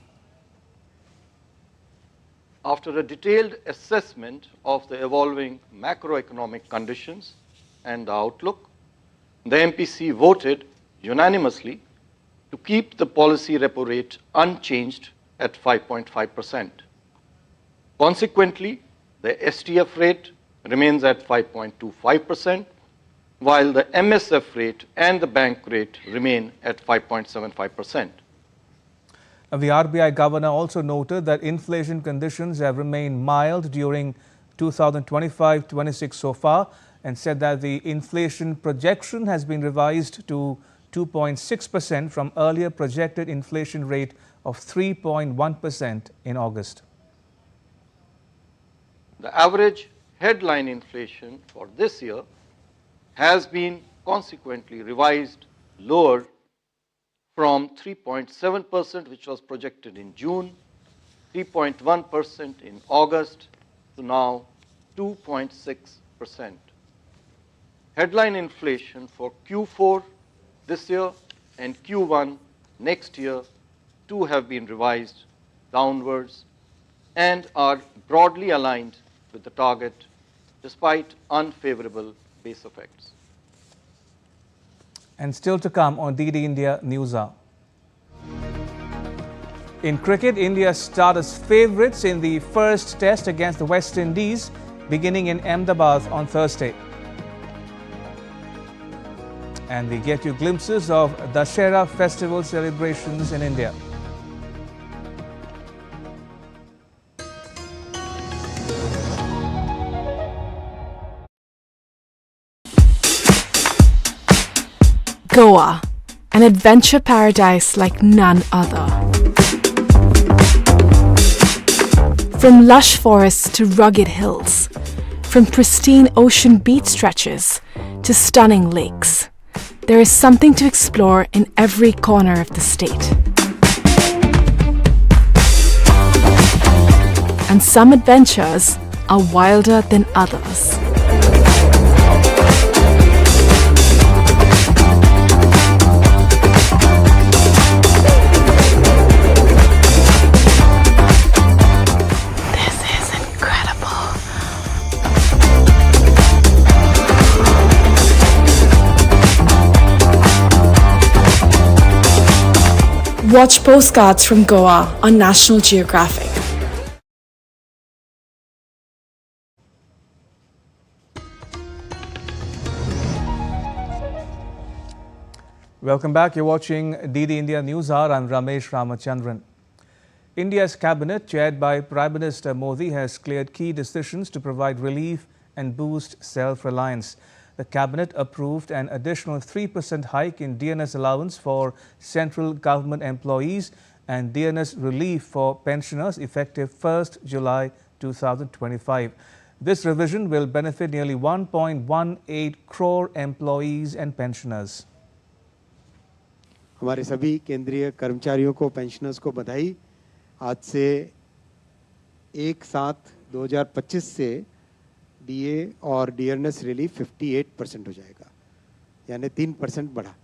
Speaker 5: After a detailed assessment of the evolving macroeconomic conditions and the outlook, the MPC voted unanimously to keep the policy repo rate unchanged at 5.5%. Consequently, the STF rate remains at 5.25%, while the MSF rate and the bank rate remain at 5.75%.
Speaker 1: The RBI governor also noted that inflation conditions have remained mild during 2025-26 so far, and said that the inflation projection has been revised to 2.6% from earlier projected inflation rate of 3.1% in August.
Speaker 5: The average headline inflation for this year has been consequently revised lower from 3.7%, which was projected in June, 3.1% in August, to now 2.6%. Headline inflation for Q4 this year and Q1 next year too have been revised downwards and are broadly aligned with the target despite unfavorable base effects.
Speaker 1: And still to come on DD India NewsHour. In cricket, India start as favourites in the first test against the West Indies, beginning in Ahmedabad on Thursday. And we get you glimpses of Dussehra festival celebrations in India.
Speaker 6: Goa, an adventure paradise like none other. From lush forests to rugged hills, from pristine ocean beach stretches to stunning lakes, there is something to explore in every corner of the state. And some adventures are wilder than others. Watch postcards from Goa on National Geographic.
Speaker 1: Welcome back. You're watching DD India NewsHour. I'm Ramesh Ramachandran. India's cabinet, chaired by Prime Minister Modi, has cleared key decisions to provide relief and boost self-reliance. The cabinet approved an additional 3% hike in DNS allowance for central government employees and DNS relief for pensioners effective 1st July 2025. This revision will benefit nearly 1.18 crore employees and pensioners.
Speaker 3: हमारे सभी केंद्रीय कर्मचारियों को, pensioners को बधाई। आज से 1/7/2025 से डीए और डीएनएस रिलीफ 58% हो जाएगा, यानी 3% बढ़ा।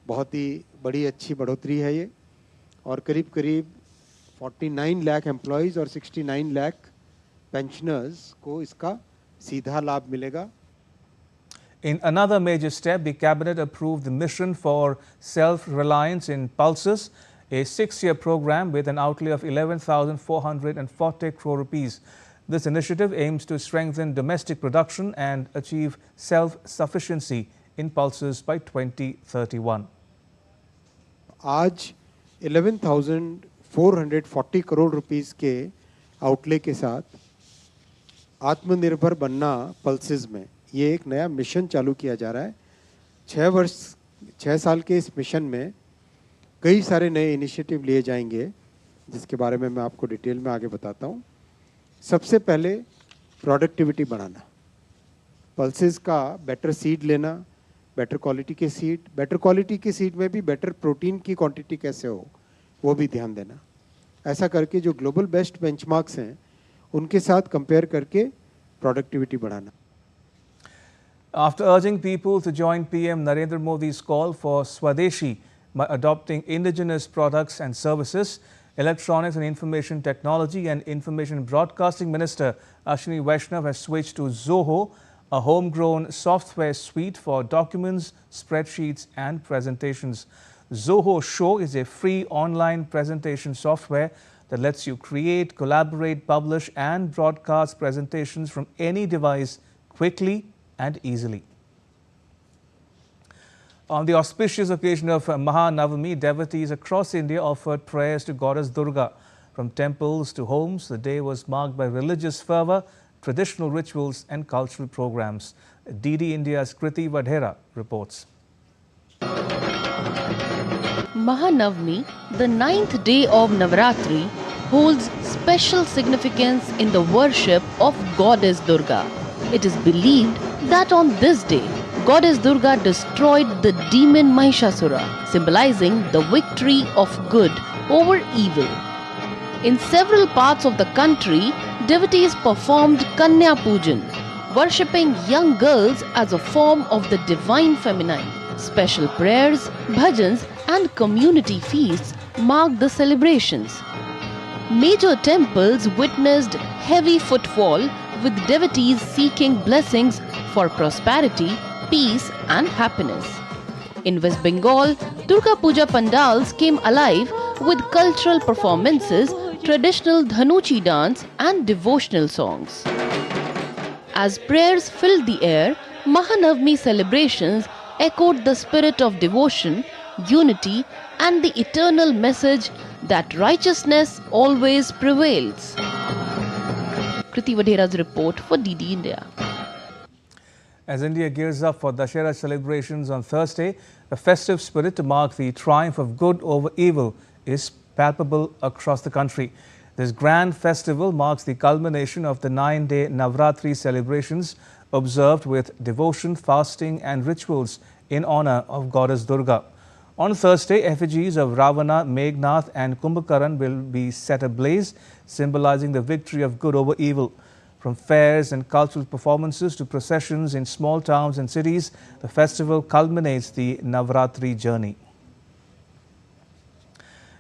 Speaker 3: बहुत ही बड़ी अच्छी बढ़ोतरी है ये, और करीब करीब 49 लाख एम्प्लॉयज़ और 69 लाख पेंशनर्स को इसका सीधा लाभ मिलेगा।
Speaker 1: In another major step, the cabinet approved the mission for self-reliance in pulses, a 6-year program with an outlay of 11,440 crore rupees. This initiative aims to strengthen domestic production and achieve self-sufficiency in pulses by 2031.
Speaker 3: आज 11,440 crore rupees के outlay के साथ आत्मनिर्भर बनना pulses में ये एक नया मिशन चालू किया जा रहा है। 6 साल के इस मिशन में कई सारे नए इनिशिएटिव लिए जाएंगे, जिसके बारे में मैं आपको डिटेल में आगे बताता हूँ। सबसे पहले प्रोडक्टिविटी बढ़ाना, पल्सेस का बेटर सीड लेना, बेटर क्वालिटी के सीड, बेटर क्वालिटी के सीड में भी बेटर प्रोटीन की क्वांटिटी कैसे हो वो भी ध्यान देना। ऐसा करके जो ग्लोबल बेस्ट बेंचमार्क्स हैं उनके साथ कंपेयर करके प्रोडक्टिविटी बढ़ाना।
Speaker 1: After urging people to join PM Narendra Modi's call for Swadeshi by adopting indigenous products and services, Electronics and Information Technology and Information Broadcasting Minister Ashwini Vaishnav has switched to Zoho, a homegrown software suite for documents, spreadsheets and presentations. Zoho Show is a free online presentation software that lets you create, collaborate, publish and broadcast presentations from any device quickly and easily. On the auspicious occasion of Mahanavami, devotees across India offered prayers to goddess Durga. From temples to homes, the day was marked by religious fervour, traditional rituals and cultural programs. DD India's Kriti Vadhera reports.
Speaker 7: Mahanavami, the 9th day of Navratri, holds special significance in the worship of goddess Durga. It is believed that on this day, goddess Durga destroyed the demon Mahishasura, symbolizing the victory of good over evil. In several parts of the country, devotees performed Kanya Pujan, worshipping young girls as a form of the divine feminine. Special prayers, bhajans and community feasts marked the celebrations. Major temples witnessed heavy footfall, with devotees seeking blessings for prosperity, peace and happiness. In West Bengal, Durga Puja pandals came alive with cultural performances, traditional Dhanuchi dance and devotional songs. As prayers filled the air, Mahanavami celebrations echoed the spirit of devotion, unity and the eternal message that righteousness always prevails. Kriti Vadhera's report for DD India.
Speaker 1: As India gears up for Dussehra celebrations on Thursday, the festive spirit to mark the triumph of good over evil is palpable across the country. This grand festival marks the culmination of the 9-day Navratri celebrations observed with devotion, fasting and rituals in honor of goddess Durga. On Thursday, effigies of Ravana, Meghnath and Kumbhakaran will be set ablaze, symbolizing the victory of good over evil. From fairs and cultural performances to processions in small towns and cities, the festival culminates the Navratri journey.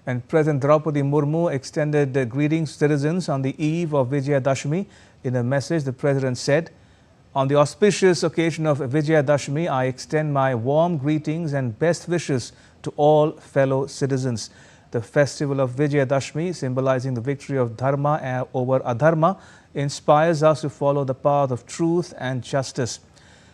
Speaker 1: And President Draupadi Murmu extended greetings to citizens on the eve of Vijayadashmi. In a message, the President said, "On the auspicious occasion of Vijayadashmi, I extend my warm greetings and best wishes to all fellow citizens." The festival of Vijayadashmi, symbolizing the victory of Dharma over Adharma, inspires us to follow the path of truth and justice.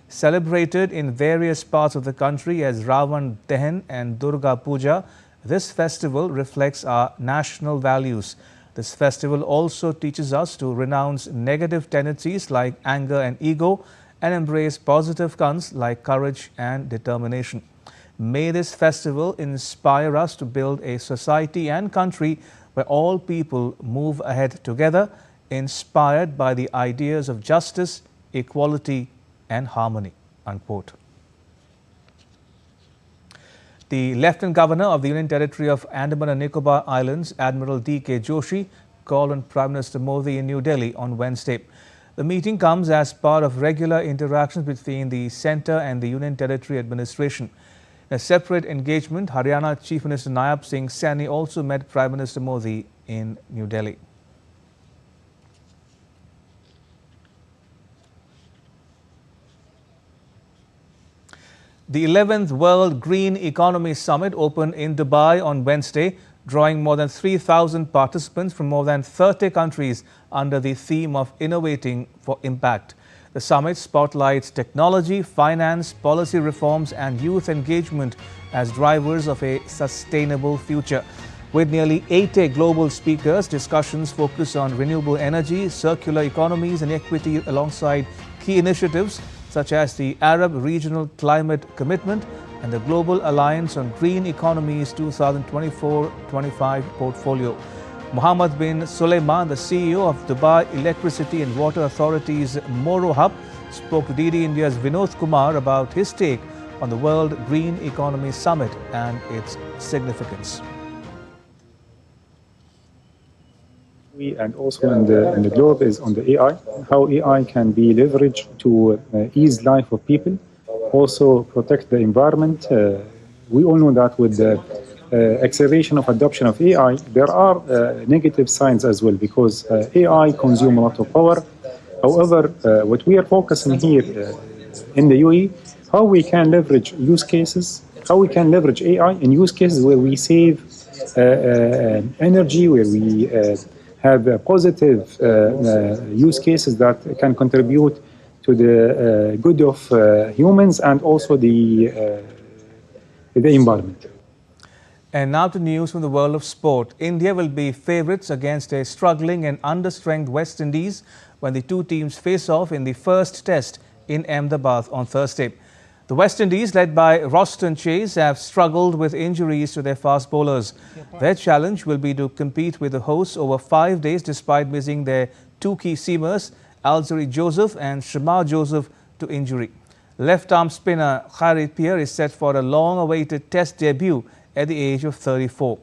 Speaker 1: Celebrated in various parts of the country as Ravan Dahan and Durga Puja, This festival reflects our national values. This festival also teaches us to renounce negative tendencies like anger and ego and embrace positive ones like courage and determination. May this festival inspire us to build a society and country where all people move ahead together, inspired by the ideas of justice, equality and harmony." Unquote. The Lieutenant Governor of the Union Territory of Andaman and Nicobar Islands, Admiral D.K. Joshi, called on Prime Minister Modi in New Delhi on Wednesday. The meeting comes as part of regular interactions between the centre and the Union Territory administration. In a separate engagement, Haryana Chief Minister Nayab Singh Saini also met Prime Minister Modi in New Delhi. The 11th World Green Economy Summit opened in Dubai on Wednesday, drawing more than 3,000 participants from more than 30 countries under the theme of Innovating for Impact. The summit spotlights technology, finance, policy reforms and youth engagement as drivers of a sustainable future. With nearly 80 global speakers, discussions focus on renewable energy, circular economies and equity alongside key initiatives such as the Arab Regional Climate Commitment and the Global Alliance on Green Economies 2024-25 portfolio. Mohammed bin Sulaiman, the CEO of Dubai Electricity and Water Authority's Moro Hub, spoke to DD India's Vinod Kumar about his take on the World Green Economy Summit and its significance.
Speaker 8: And also in the globe is on the AI, how AI can be leveraged to ease life of people, also protect the environment. We all know that with the acceleration of adoption of AI, there are negative signs as well because AI consumes a lot of power. However, what we are focusing here in the UAE, how we can leverage use cases, how we can leverage AI in use cases where we save energy, where we have positive use cases that can contribute to the good of humans and also the environment.
Speaker 1: And now to news from the world of sport. India will be favourites against a struggling and understrength West Indies when the two teams face off in the first test in Ahmedabad on Thursday. The West Indies, led by Roston Chase, have struggled with injuries to their fast bowlers. Their challenge will be to compete with the hosts over 5 days despite missing their two key seamers, Alzari Joseph and Shamar Joseph, to injury. Left-arm spinner Khalid Pierre is set for a long-awaited test debut at the age of 34.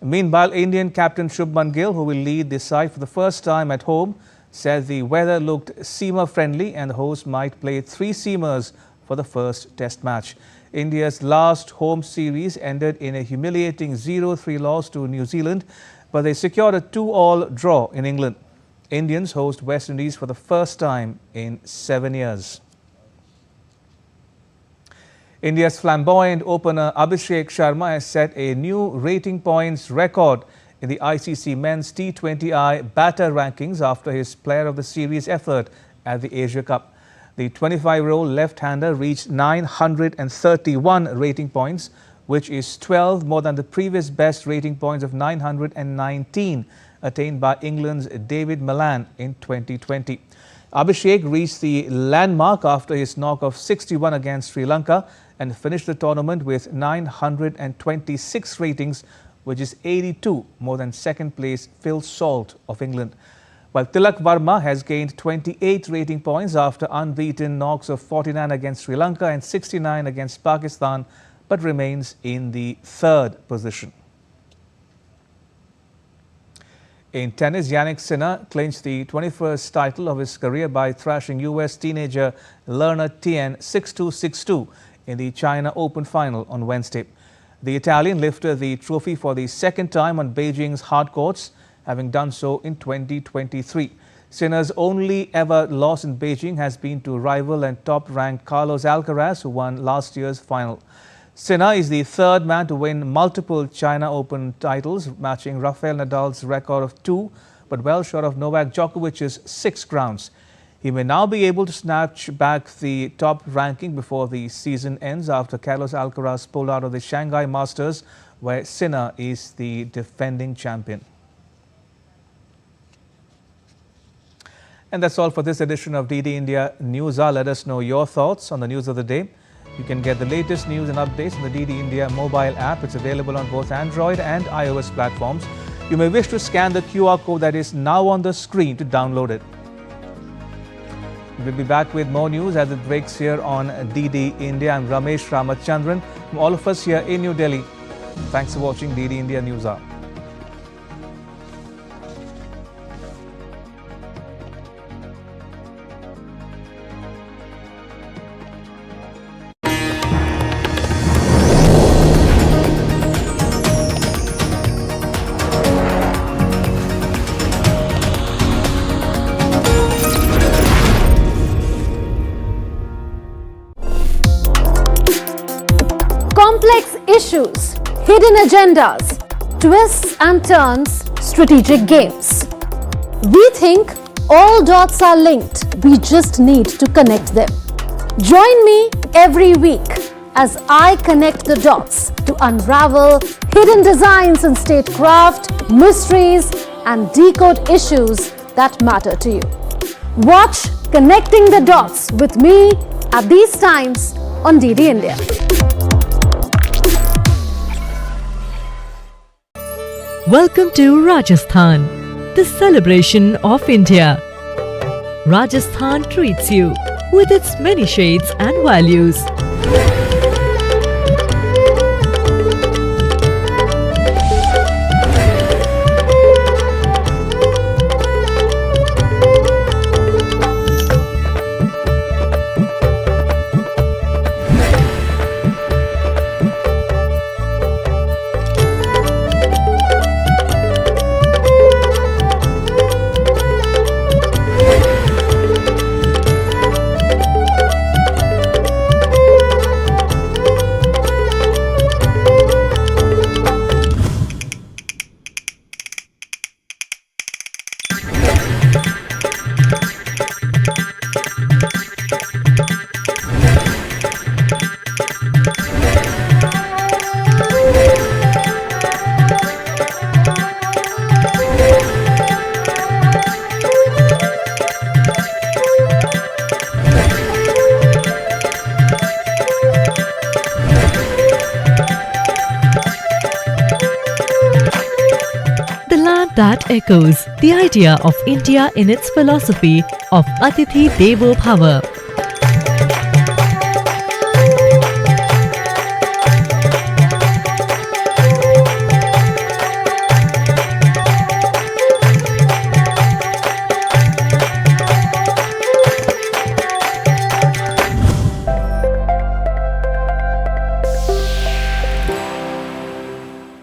Speaker 1: Meanwhile, Indian captain Shubman Gill, who will lead the side for the first time at home, said the weather looked seamer-friendly and the hosts might play 3 seamers for the first test match. India's last home series ended in a humiliating 0-3 loss to New Zealand, but they secured a 2-all draw in England. Indians host West Indies for the first time in 7 years. India's flamboyant opener Abhishek Sharma has set a new rating points record in the ICC Men's T20I batter rankings after his Player of the Series effort at the Asia Cup. The 25-year-old left-hander reached 931 rating points, which is 12 more than the previous best rating points of 919 attained by England's David Malan in 2020. Abhishek reached the landmark after his knock of 61 against Sri Lanka and finished the tournament with 926 ratings, which is 82 more than second-place Phil Salt of England. While Tilak Varma has gained 28 rating points after unbeaten knocks of 49 against Sri Lanka and 69 against Pakistan, but remains in the 3rd position. In tennis, Yannick Sinner clinched the 21st title of his career by thrashing US teenager Lerner Tien 6-2, 6-2 in the China Open final on Wednesday. The Italian lifted the trophy for the second time on Beijing's hard courts, having done so in 2023. Sinner's only ever loss in Beijing has been to rival and top-ranked Carlos Alcaraz, who won last year's final. Sinner is the 3rd man to win multiple China Open titles, matching Rafael Nadal's record of 2, but well short of Novak Djokovic's 6 crowns. He may now be able to snatch back the top ranking before the season ends after Carlos Alcaraz pulled out of the Shanghai Masters where Sinha is the defending champion. And that's all for this edition of DD India NewsHour. Let us know your thoughts on the news of the day. You can get the latest news and updates on the DD India mobile app. It's available on both Android and iOS platforms. You may wish to scan the QR code that is now on the screen to download it. We'll be back with more news as it breaks here on DD India. I'm Ramesh Ramachandran from all of us here in New Delhi. Thanks for watching DD India NewsHour.
Speaker 9: Complex issues, hidden agendas, twists and turns, strategic games. We think all dots are linked. We just need to connect them. Join me every week as I connect the dots to unravel hidden designs in statecraft, mysteries, and decode issues that matter to you. Watch Connecting the Dots with me at these times on DD India.
Speaker 10: Welcome to Rajasthan, the celebration of India. Rajasthan treats you with its many shades and values. That echoes the idea of India in its philosophy of Atithi Devo Bhava.